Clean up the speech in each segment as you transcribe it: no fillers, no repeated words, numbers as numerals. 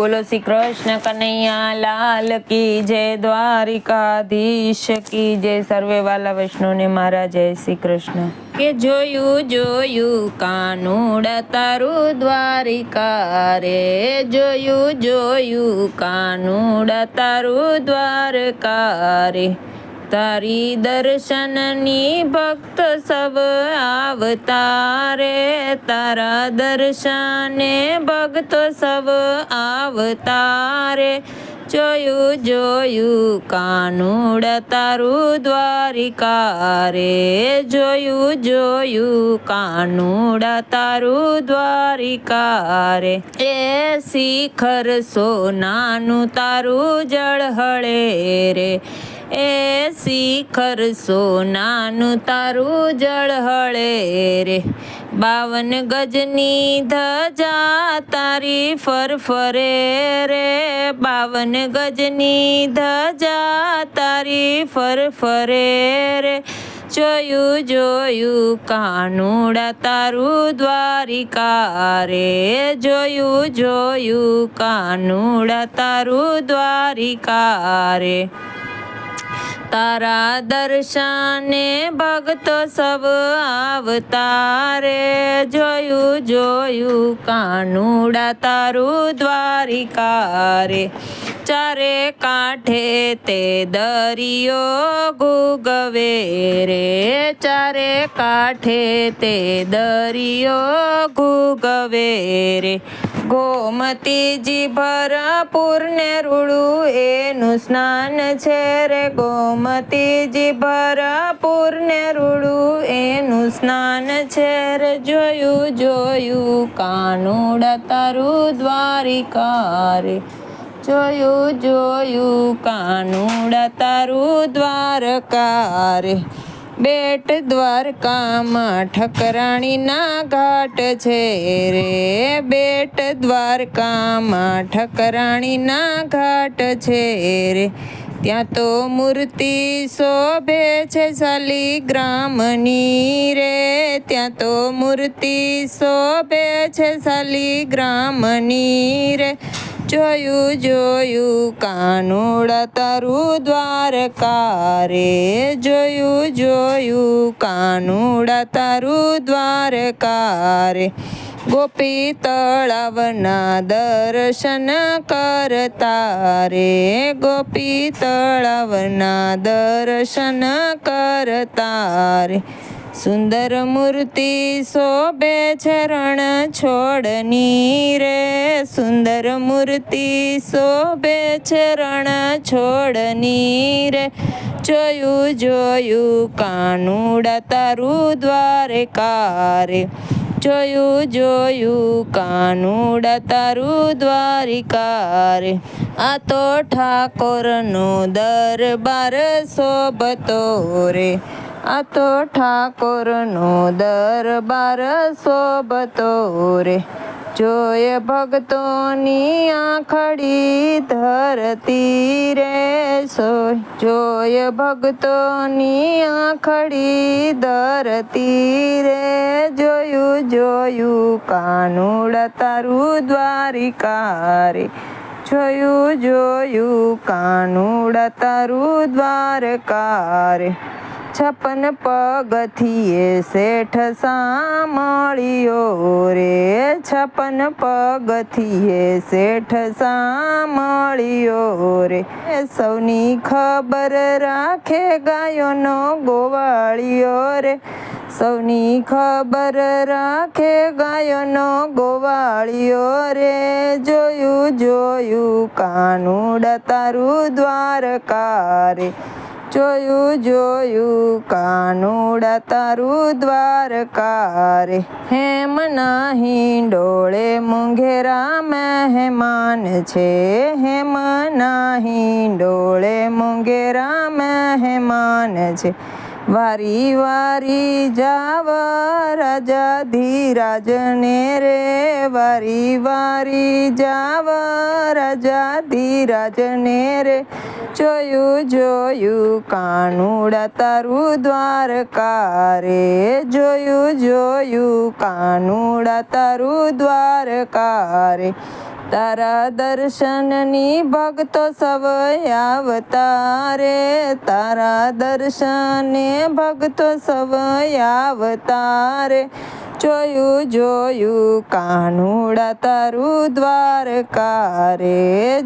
बोलो श्री कृष्ण कन्हैया लाल की जय, द्वारिकाधीश की जय। सर्वे वाला वैष्णव ने मारा जय श्री कृष्ण। के जोयू जोयू कानूड़ा तारू द्वारिका रे, जोयू जोयू कानूड़ा तारू द्वारका रे। तारी दर्शननी भक्त सब आवतारे, तारा दर्शने भक्त सब आवतारे। जोयू जोयू कानूड़ा तारू द्वारिका रे, जोयू जोयू कानूड़ा तारू द्वारिका रे। ए शिखर सोनानु तारू जळहळे रे, ए शिखर सोनानु तारू जळहळे रे। 52 गजनी धजा तारी फरफरे रे, 52 गजनी धजा तारी फरफरे रे। जोयू जोयू कानूड़ा तारू द्वारिका रे, जोयू जोयू कानूड़ा तारू द्वारिका रे। तारा दर्शने भक्त सब आवतारे, जोयू जोयू कानूड़ा तारू द्वारिका रे। चारे कांठे ते दरियो घूगवे रे, चारे कांठे ते दरियो घूगवे रे। गोमतीजी भरपूर ने रूड़ू एनु स्नान छे रे, गोमतीजी भरपूर ने रूड़ू एनु स्नान छे रे। जोयू जोयू कानूड़ा तारू द्वारिका रे, जोयू जोयू कानूड़ा तारू द्वारका रे। बेट द्वारका में ठकराणी ना घाट छे रे, बेट द्वारका में ठकराणी ना घाट छे रे। त्या तो मूर्ति शोभे छे शालिग्रामनी रे, त्या तो मूर्ति शोभे छे शालिग्रामनी रे। जोयू जोयू कानूड़ा तारू द्वारका रे, जोयू जोयू कानूड़ा तारू द्वारका रे। गोपी तळावना दर्शन करता रे, गोपी तळावना दर्शन करता रे। सुंदर मूर्ति शोभे छे रण छोड़नी रे, सुंदर मूर्ति शोभे छे रण छोड़नी रे। जोयू जोयू कानूड़ा तारू द्वारका रे, जोयू जोयू कानूड़ा तारू द्वारिका रे। आ तो ठाकोरनो दरबार शोभतो रे, आ तो ठाकोरनो दरबार शोभतो रे। जोय भक्तोनी आखड़ी धरती रे, जोय भक्तोनी आखड़ी धरती रे। जोयू जोयू कानूड़ा तारू द्वारिका रे, जोयू जोयू कानूड़ा तारू द्वारका रे। 56 पगथिये सेठ सामळियो रे, 56 पगथिये सेठ सामळियो रे। सौनी खबर राखे गायोनो गोवाळियो रे, सौनी खबर राखे गायोनो गोवाळियो रे। जोयू जोयू कानूड़ा तारू द्वारका रे, जोयू जोयू कानूड़ा तारू द्वारका रे। हेम नाही डोळे मुंगेरा मेहमान छे, हेम नाही डोळे मुंगेरा मेहमान छे। वारी वारी जाव राजा धीराज ने रे, वारी वारी जाव राजा धीराज ने रे। जोयू जोयू कानूड़ा तारू द्वारका रे, जोयू जोयू कानूड़ा तारू द्वारका रे। તારા દર્શનની ભક્તો સૌ આવતા રે, તારા દર્શને ભક્તો સૌ આવતા રે. જોયું જોયું કાનુડા તારું દ્વારકા રે,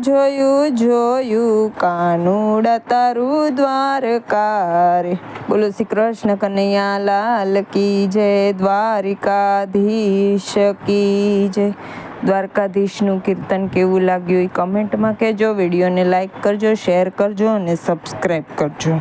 જોયું જોયું કાનુડા તારું દ્વારકા રે. બોલો શ્રી કૃષ્ણ કનૈયા લાલ કી જય, દ્વારિકાધીશ કી જય. દ્વારકાધીશનું કીર્તન કેવું લાગ્યું એ કમેન્ટમાં કહેજો. વિડીયોને લાઈક કરજો, શેર કરજો અને સબસ્ક્રાઈબ કરજો.